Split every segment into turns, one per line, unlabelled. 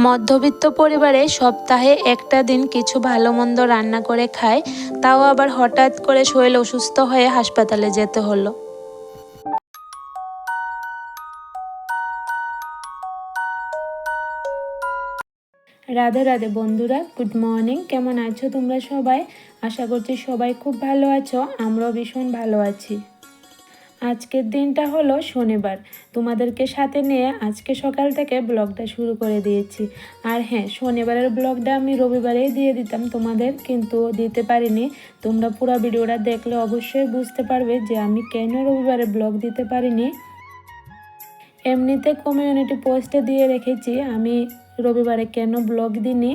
মধ্যবিত্ত পরিবারে সপ্তাহে একটা দিন কিছু ভালো মন্দ রান্না করে খায়, তাও আবার হঠাৎ করে শরীর অসুস্থ হয়ে হাসপাতালে যেতে হলো। রাধে রাধে বন্ধুরা, গুড মর্নিং। কেমন আছো তোমরা সবাই? আশা করছি সবাই খুব ভালো আছো, আমরাও ভীষণ ভালো আছি। আজকের দিনটা হলো শনিবার। তোমাদেরকে সাথে নিয়ে আজকে সকাল থেকে ব্লগটা শুরু করে দিয়েছি। আর হ্যাঁ, শনিবারের ব্লগটা আমি রবিবারেই দিয়ে দিতাম তোমাদের, কিন্তু দিতে পারিনি। তোমরা পুরো ভিডিওটা দেখলে অবশ্যই বুঝতে পারবে যে আমি কেন রবিবারে ব্লগ দিতে পারিনি। এমনিতে কমিউনিটি পোস্টে দিয়ে রেখেছি আমি রবিবারে কেন ব্লগ দিইনি।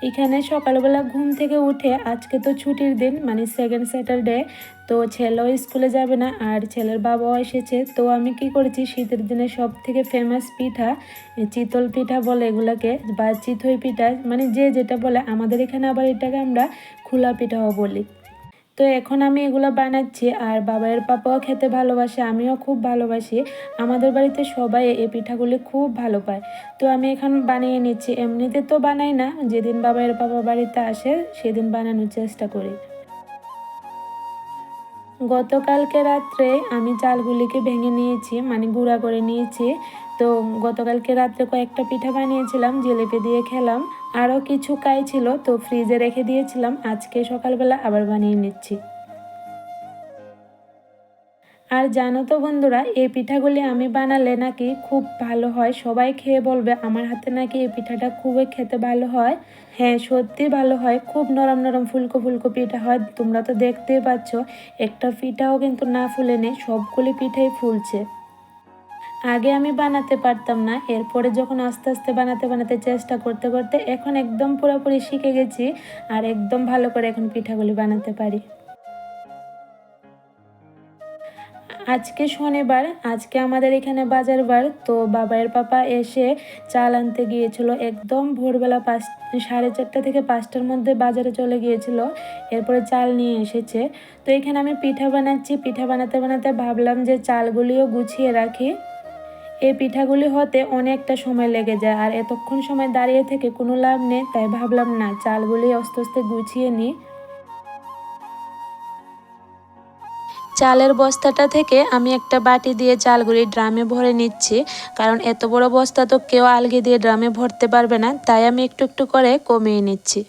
এখানে সকালবেলা ঘুম থেকে উঠে, আজকে তো ছুটির দিন মানে সেকেন্ড স্যাটারডে, তো ছেলেও স্কুলে যাবে না আর ছেলের বাবাও এসেছে। তো আমি কি করেছি, শীতের দিনে সব থেকে ফেমাস পিঠা, চিতল পিঠা বলে এগুলাকে, বা চিতই পিঠা, মানে যে যেটা বলে, আমাদের এখানে আবার এটাকে আমরা খোলা পিঠাও বলি। তো এখন আমি এগুলো বানাচ্ছি, আর বাবার পাপাও খেতে ভালোবাসে, আমিও খুব ভালোবাসি। আমাদের বাড়িতে সবাই এই পিঠাগুলি খুব ভালো পায়। তো আমি এখন বানিয়ে নিচ্ছি। এমনিতে তো বানাই না, যেদিন বাবার পাপা বাড়িতে আসে সেদিন বানানোর চেষ্টা করি। গতকালকে রাত্রে আমি চালগুলিকে ভেঙে নিয়েছি, মানে গুঁড়া করে নিয়েছি। তো গতকালকে রাত্রে কয়েকটা পিঠা বানিয়েছিলাম, জিলিপি দিয়ে খেলাম। আরও কিছু কাই ছিল, তো ফ্রিজে রেখে দিয়েছিলাম, আজকে সকালবেলা আবার বানিয়ে নিচ্ছি। আর জানো তো বন্ধুরা, এই পিঠাগুলি আমি বানালে নাকি খুব ভালো হয়, সবাই খেয়ে বলবে আমার হাতে নাকি এই পিঠাটা খুবই খেতে ভালো হয়। হ্যাঁ, সত্যি ভালো হয়, খুব নরম নরম ফুলকো ফুলকো পিঠা হয়। তোমরা তো দেখতেই পাচ্ছ, একটা পিঠাও কিন্তু না ফুলে নেই, সবগুলি পিঠাই ফুলছে। আগে আমি বানাতে পারতাম না, এরপরে যখন আস্তে আস্তে বানাতে বানাতে চেষ্টা করতে করতে এখন একদম পুরোপুরি শিখে গেছি, আর একদম ভালো করে এখন পিঠাগুলি বানাতে পারি। আজকে শনিবার, আজকে আমাদের এখানে বাজার বার। তো বাবার পাপা এসে চাল আনতে গিয়েছিল একদম ভোরবেলা 4:30 থেকে 5টার মধ্যে বাজারে চলে গিয়েছিল, এরপরে চাল নিয়ে এসেছে। তো এখানে আমি পিঠা বানাচ্ছি, পিঠা বানাতে বানাতে ভাবলাম যে চালগুলিও গুছিয়ে রাখি। এই পিঠাগুলি হতে অনেকটা সময় লেগে যায়, আর এতক্ষণ সময় দাঁড়িয়ে থেকে কোনো লাভ নেই, তাই ভাবলাম না, চালগুলি আস্তে আস্তে গুছিয়ে নিই। চালের বস্তাটা থেকে আমি একটা বাটি দিয়ে চালগুলি ড্রামে ভরে নিচ্ছি, কারণ এত বড় বস্তা তো কেউ আলগি দিয়ে ড্রামে ভরতে পারবে না, তাই আমি একটু একটু করে কমিয়ে নিচ্ছি।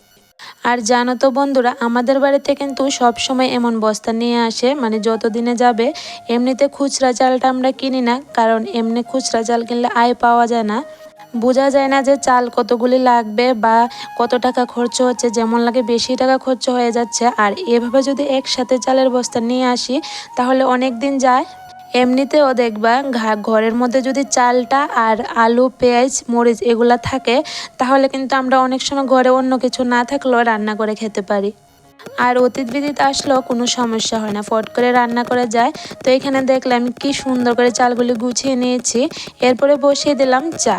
আর জানো তো বন্ধুরা, আমাদের বাড়িতে কিন্তু সব সময় এমন বস্তা নিয়ে আসে, মানে যত দিনে যাবে। এমনিতে খুচরা চালটা আমরা কিনি না, কারণ এমনি খুচরা চাল কিনলে আয় পাওয়া যায় না, বোঝা যায় না যে চাল কতগুলি লাগবে বা কত টাকা খরচ হচ্ছে। যেমন লাগে বেশি টাকা খরচ হয়ে যাচ্ছে, আর এভাবে যদি একসাথে চালের বস্তা নিয়ে আসি তাহলে অনেক দিন যায়। এমনিতেও দেখবা ঘরের মধ্যে যদি চালটা আর আলু পেঁয়াজ মরিচ এগুলা থাকে, তাহলে কিন্তু আমরা অনেক সময় ঘরে অন্য কিছু না থাকলেও রান্না করে খেতে পারি। আর অতিথি বিদিত আসলেও কোনো সমস্যা হয় না, ফট করে রান্না করা যায়। তো এখানে দেখলে আমি কি সুন্দর করে চালগুলি গুছিয়ে নিয়েছি, এরপরে বসিয়ে দিলাম চা।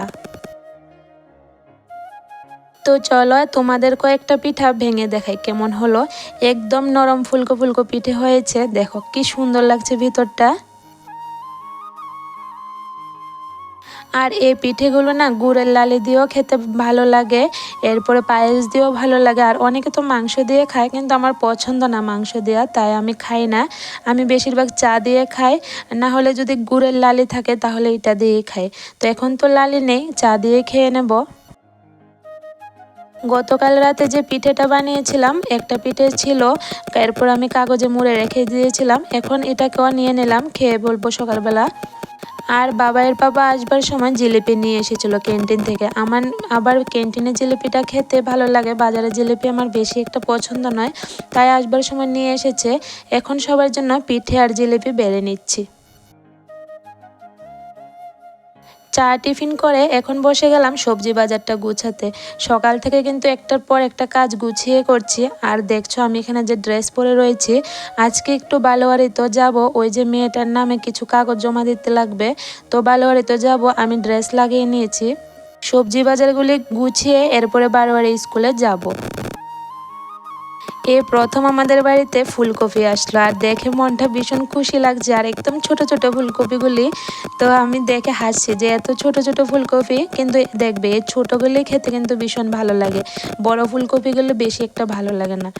তো চলো তোমাদের কয়েকটা পিঠা ভেঙে দেখাই কেমন হলো। একদম নরম ফুলকো ফুলকো পিঠে হয়েছে, দেখো কি সুন্দর লাগছে ভিতরটা। আর এই পিঠেগুলো না গুড়ের লালি দিয়েও খেতে ভালো লাগে, এরপরে পায়েস দিয়েও ভালো লাগে। আর অনেকে তো মাংস দিয়ে খায়, কিন্তু আমার পছন্দ না মাংস দেওয়া, তাই আমি খাই না। আমি বেশিরভাগ চা দিয়ে খাই, না হলে যদি গুড়ের লালি থাকে তাহলে এটা দিয়েই খাই। তো এখন তো লালি নেই, চা দিয়ে খেয়ে নেব। গতকাল রাতে যে পিঠেটা বানিয়েছিলাম, একটা পিঠে ছিল, এরপর আমি কাগজে মুড়ে রেখে দিয়েছিলাম, এখন এটাকেও নিয়ে নিলাম, খেয়ে বলবো সকালবেলা। আর বাবার পাপা আসবার সময় জিলিপি নিয়ে এসেছিল ক্যান্টিন থেকে। আমার আবার ক্যান্টিনের জিলিপিটা খেতে ভালো লাগে, বাজারের জিলিপি আমার বেশি একটা পছন্দ নয়, তাই আসবার সময় নিয়ে এসেছে। এখন সবার জন্য পিঠে আর জিলিপি বেড়ে নিচ্ছি। চা টিফিন করে এখন বসে গেলাম সবজি বাজারটা গুছাতে। সকাল থেকে কিন্তু একটার পর একটা কাজ গুছিয়ে করছি। আর দেখছো আমি এখানে যে ড্রেস পরে রয়েছি, আজকে একটু বালোয়ারিতে যাব, ওই যে মেয়েটার নামে কিছু কাগজ জমা দিতে লাগবে, তো বালোয়ারিতে যাব, আমি ড্রেস লাগিয়ে নিয়েছি। সবজি বাজারগুলি গুছিয়ে এরপরে বারোয়ারি স্কুলে যাব। এই প্রথম আমাদের বাড়িতে ফুলকপি আসলো, আর দেখে মনটা ভীষণ খুশি লাগছে। আর একদম ছোট ছোট ফুলকপিগুলি, তো আমি দেখে হাসছি যে এত ছোট ছোট ফুলকপি, কিন্তু দেখবে এই ছোটগুলি খেতে কিন্তু ভীষণ ভালো লাগে, বড় ফুলকপিগুলো বেশি একটা ভালো লাগে না।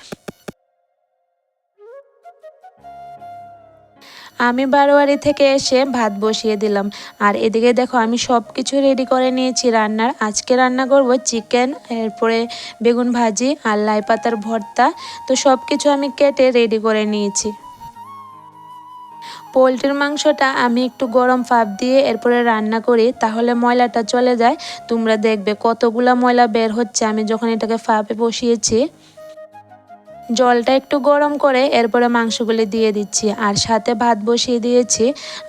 আমি বারোয়ারি থেকে এসে ভাত বসিয়ে দিলাম, আর এদিকে দেখো আমি সব কিছু রেডি করে নিয়েছি রান্নার। আজকে রান্না করব চিকেন, এরপরে বেগুন ভাজি আর লাই পাতার ভর্তা। তো সব কিছু আমি কেটে রেডি করে নিয়েছি। পোলট্রির মাংসটা আমি একটু গরম ভাপ দিয়ে এরপরে রান্না করি, তাহলে ময়লাটা চলে যায়। তোমরা দেখবে কতগুলা ময়লা বের হচ্ছে আমি যখন এটাকে ভাপে বসিয়েছি। জলটা একটু গরম করে এরপরে মাংসগুলি দিয়ে দিচ্ছি, আর সাথে ভাত বসিয়ে দিয়েছি।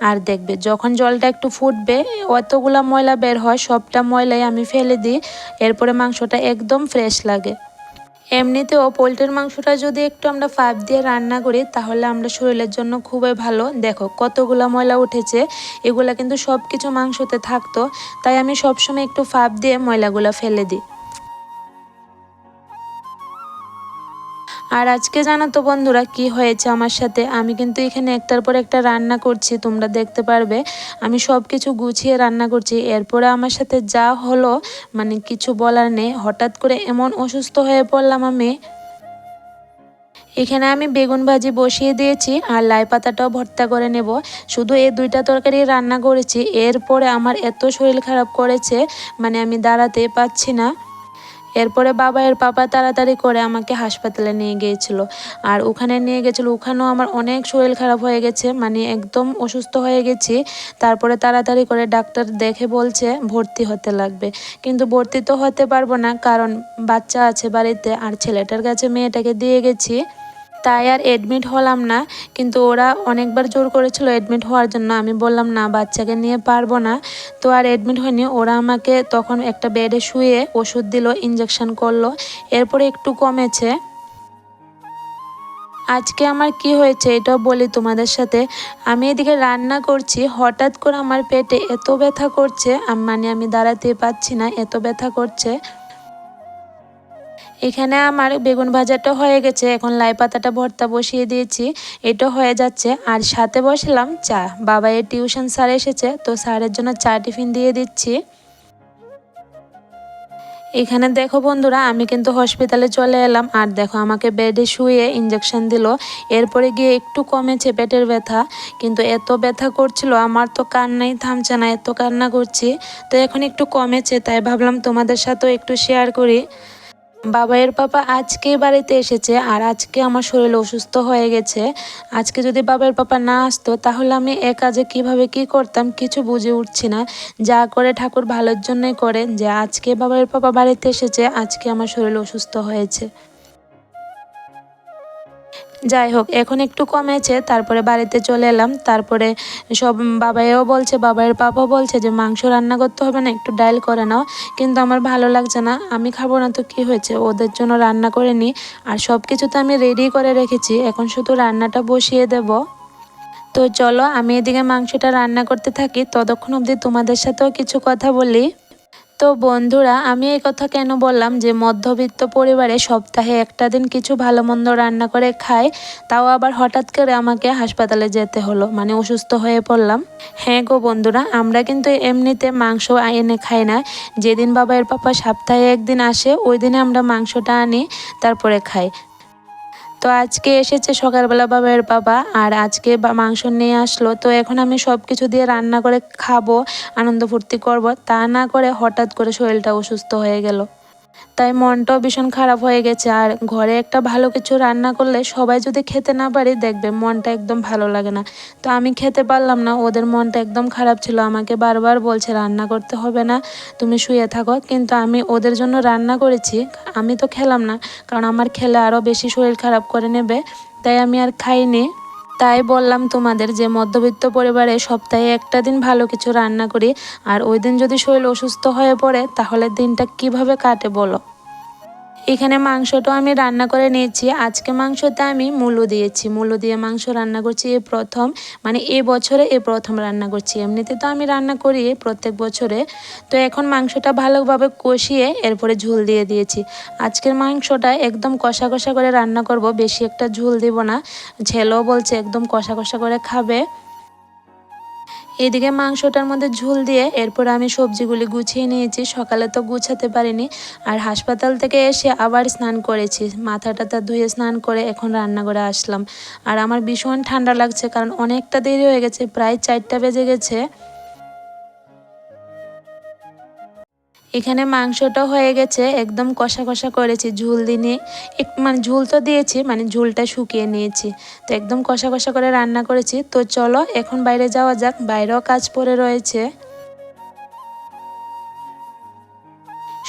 আর দেখবে যখন জলটা একটু ফুটবে অতগুলা ময়লা বের হয়, সবটা ময়লাই আমি ফেলে দিই, এরপরে মাংসটা একদম ফ্রেশ লাগে। এমনিতেও পোলট্রির মাংসটা যদি একটু আমরা ভাপ দিয়ে রান্না করি তাহলে আমরা শরীরের জন্য খুবই ভালো। দেখো কতগুলা ময়লা উঠেছে, এগুলা কিন্তু সব কিছু মাংসতে থাকতো, তাই আমি সবসময় একটু ভাপ দিয়ে ময়লাগুলা ফেলে দিই। আর আজকে জানো তো বন্ধুরা কি হয়েছে আমার সাথে, আমি কিন্তু এখানে একটার পর একটা রান্না করছি, তোমরা দেখতে পারবে। আমি সব কিছু গুছিয়ে রান্না করছি, এরপরে আমার সাথে যা হলো মানে কিছু বলার নেই। হঠাৎ করে এমন অসুস্থ হয়ে পড়লাম আমি। এখানে আমি বেগুন ভাজি বসিয়ে দিয়েছি আর লাই পাতাটাও ভর্তা করে নেব। শুধু এই দুইটা তরকারি রান্না করেছি, এরপরে আমার এত শরীর খারাপ করেছে মানে আমি দাঁড়াতেই পাচ্ছি না। এরপরে বাবাইয়ের পাপা তাড়াতাড়ি করে আমাকে হাসপাতালে নিয়ে গিয়েছিল, আর ওখানে নিয়ে গেছিলো, ওখানেও আমার অনেক শরীর খারাপ হয়ে গেছে, মানে একদম অসুস্থ হয়ে গেছি। তারপরে তাড়াতাড়ি করে ডাক্তার দেখে বলছে ভর্তি হতে লাগবে, কিন্তু ভর্তি তো হতে পারবো না, কারণ বাচ্চা আছে বাড়িতে আর ছেলেটার কাছে মেয়েটাকে দিয়ে গেছি, তাই আর অ্যাডমিট হলাম না। কিন্তু ওরা অনেকবার জোর করেছিল অ্যাডমিট হওয়ার জন্য, আমি বললাম না বাচ্চাকে নিয়ে পারবো না, তো আর অ্যাডমিট হয়নি। ওরা আমাকে তখন একটা বেডে শুয়ে ওষুধ দিল, ইঞ্জেকশন করলো, এরপরে একটু কমেছে। আজকে আমার কি হয়েছে এটাও বলি তোমাদের সাথে। আমি এদিকে রান্না করছি, হঠাৎ করে আমার পেটে এত ব্যথা করছে, মানে আমি দাঁড়াতে পারছি না, এত ব্যথা করছে। এখানে আমার বেগুন ভাজাটা হয়ে গেছে, এখন লাই পাতাটা ভর্তা বসিয়ে দিয়েছি, এটা হয়ে যাচ্ছে। আর সাথে বসলাম চা, বাবা এর টিউশন স্যার এসেছে, তো স্যারের জন্য চা টিফিন দিয়ে দিচ্ছি। এখানে দেখো বন্ধুরা আমি কিন্তু হসপিটালে চলে এলাম, আর দেখো আমাকে বেডে শুয়ে ইঞ্জেকশন দিল, এরপরে গিয়ে একটু কমেছে পেটের ব্যথা, কিন্তু এত ব্যথা করছিল আমার তো কান্নাই থামছে না, এত কান্না করছি। তো এখন একটু কমেছে, তাই ভাবলাম তোমাদের সাথেও একটু শেয়ার করি। বাবাইয়ের পাপা আজকেই বাড়িতে এসেছে, আর আজকে আমার শরীর অসুস্থ হয়ে গেছে। আজকে যদি বাবাইয়ের পাপা না আসতো তাহলে আমি এ কাজে কিভাবে কি করতাম কিছু বুঝে উঠছি না। যা করে ঠাকুর ভালোর জন্যই করেন, যে আজকে বাবাইয়ের পাপা বাড়িতে এসেছে, আজকে আমার শরীর অসুস্থ হয়েছে। যাই হোক এখন একটু কমেছে, তারপরে বাড়িতে চলে এলাম। তারপরে সব বাবাইও বলছে, বাবাইয়ের পাপাও বলছে যে মাংস রান্না করতে হবে না, একটু ডাল করে নাও, কিন্তু আমার ভালো লাগছে না, আমি খাবো না তো কি হয়েছে, ওদের জন্য রান্না করে নিই। আর সব কিছু তো আমি রেডি করে রেখেছি, এখন শুধু রান্নাটা বসিয়ে দেব। তো চলো আমি এদিকে মাংসটা রান্না করতে থাকি, ততক্ষণ অবধি তোমাদের সাথেও কিছু কথা বলি। তো বন্ধুরা আমি এই কথা কেন বললাম যে মধ্যবিত্ত পরিবারে সপ্তাহে একটা দিন কিছু ভালো মন্দ রান্না করে খায়, তাও আবার হঠাৎ করে আমাকে হাসপাতালে যেতে হলো, মানে অসুস্থ হয়ে পড়লাম। হ্যাঁ গো বন্ধুরা, আমরা কিন্তু এমনিতে মাংস এনে খাই না, যেদিন বাবাইয়ের পাপা সপ্তাহে একদিন আসে ওই দিনে আমরা মাংসটা আনি, তারপরে খাই। তো আজকে এসেছে সকালবেলা বাবার বাবা, আর আজকে মাংস নিয়ে আসলো, তো এখন আমি সব কিছু দিয়ে রান্না করে খাবো, আনন্দ ফুর্তি করবো, তা না করে হঠাৎ করে শরীরটা অসুস্থ হয়ে গেল, তাই মনটাও ভীষণ খারাপ হয়ে গেছে। আর ঘরে একটা ভালো কিছু রান্না করলে সবাই যদি খেতে না পারে দেখবে মনটা একদম ভালো লাগে না। তো আমি খেতে পারলাম না, ওদের মনটা একদম খারাপ ছিল, আমাকে বারবার বলছে রান্না করতে হবে না, তুমি শুয়ে থাকো, কিন্তু আমি ওদের জন্য রান্না করেছি, আমি তো খেলাম না, কারণ আমার খেলে আরও বেশি শরীর খারাপ করে নেবে, তাই আমি আর খাইনি। তাই বললাম তোমাদের যে মধ্যবিত্ত পরিবারে সপ্তাহে একটা দিন ভালো কিছু রান্না করি, আর ওই দিন যদি শরীর অসুস্থ হয়ে পড়ে তাহলে দিনটা কিভাবে কাটে বলো। এখানে মাংসটা আমি রান্না করে নিয়েছি। আজকে মাংসতে আমি মূলো দিয়েছি, মূলো দিয়ে মাংস রান্না করছি এই প্রথম, মানে এই বছরে এই প্রথম রান্না করছি। এমনিতে তো আমি রান্না করি প্রত্যেক বছরে। তো এখন মাংসটা ভালোভাবে কষিয়ে এরপরে ঝোল দিয়ে দিয়েছি। আজকের মাংসটা একদম কষা কষা করে রান্না করব, বেশি একটা ঝোল দিব না। ছেলেও বলছে একদম কষা কষা করে খাবে। এদিকে মাংসটার মধ্যে ঝোল দিয়ে এরপর আমি সবজিগুলি গুছিয়ে নিয়েছি। সকালে তো গুছাতে পারিনি, আর হাসপাতাল থেকে এসে আবার স্নান করেছি, মাথা টাথা ধুয়ে স্নান করে এখন রান্নাঘরে আসলাম। আর আমার ভীষণ ঠান্ডা লাগছে, কারণ অনেকটা দেরি হয়ে গেছে, প্রায় 4টা বেজে গেছে। এখানে মাংসটা হয়ে গেছে, একদম কষা কষা করেছি, ঝোল দিয়ে মানে ঝোল তো দিয়েছি, মানে ঝোলটা শুকিয়ে নিয়েছি। তো একদম কষা কষা করে রান্না করেছি। তো চলো এখন বাইরে যাওয়া যাক, বাইরেও কাজ পড়ে রয়েছে।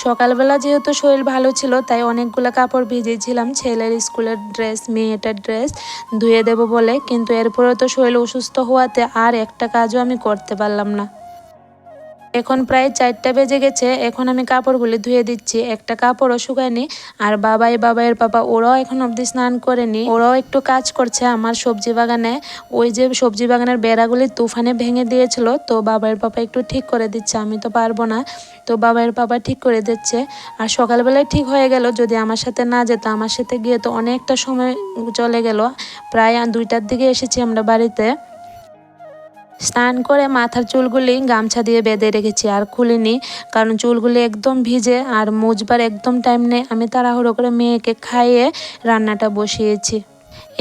সকালবেলা যেহেতু শরীর ভালো ছিল, তাই অনেকগুলো কাপড় ভিজিয়েছিলাম, ছেলের স্কুলের ড্রেস, মেয়েটার ড্রেস ধুয়ে দেব বলে। কিন্তু এরপরেও তো শরীর অসুস্থ হওয়াতে আর একটা কাজও আমি করতে পারলাম না। এখন প্রায় 4টা বেজে গেছে, এখন আমি কাপড়গুলি ধুয়ে দিচ্ছি, একটা কাপড়ও শুকায়নি। আর বাবাইয়ের পাপা ওরাও এখন অবধি স্নান করেনি, ওরাও একটু কাজ করছে আমার সবজি বাগানে। ওই যে সবজি বাগানের বেড়াগুলি তুফানে ভেঙে দিয়েছিল, তো বাবাইয়ের পাপা একটু ঠিক করে দিচ্ছে, আমি তো পারবো না। তো বাবাইয়ের পাপা ঠিক করে দিচ্ছে। আর সকালবেলায় ঠিক হয়ে গেল, যদি আমার সাথে না যেত, আমার সাথে গিয়ে তো অনেকটা সময় চলে গেল। প্রায় 2টার দিকে এসেছি আমরা বাড়িতে। স্নান করে মাথার চুলগুলি গামছা দিয়ে বেঁধে রেখেছি, আর খুলিনি, কারণ চুলগুলি একদম ভিজে আর মুছবার একদম টাইম নেই। আমি তাড়াহুড়ো করে মেয়েকে খাইয়ে রান্নাটা বসিয়েছি।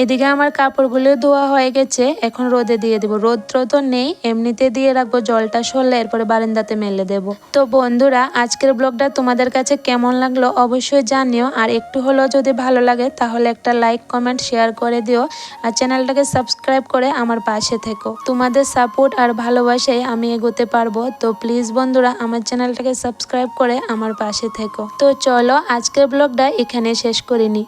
এদিকে আমার কাপড়গুলো ধোয়া হয়ে গেছে, এখন রোদে দিয়ে দেবো। রৌদ্র তো নেই, এমনিতে দিয়ে রাখবো, জলটা সরলে এরপরে বারান্দাতে মেলে দেব। তো বন্ধুরা, আজকের ব্লগটা তোমাদের কাছে কেমন লাগলো অবশ্যই জানিও। আর একটু হলেও যদি ভালো লাগে তাহলে একটা লাইক, কমেন্ট, শেয়ার করে দিও। আর চ্যানেলটাকে সাবস্ক্রাইব করে আমার পাশে থেকো। তোমাদের সাপোর্ট আর ভালোবাসায় আমি এগোতে পারবো। তো প্লিজ বন্ধুরা, আমার চ্যানেলটাকে সাবস্ক্রাইব করে আমার পাশে থেকো। তো চলো আজকের ব্লগটা এখানে শেষ করে নিই।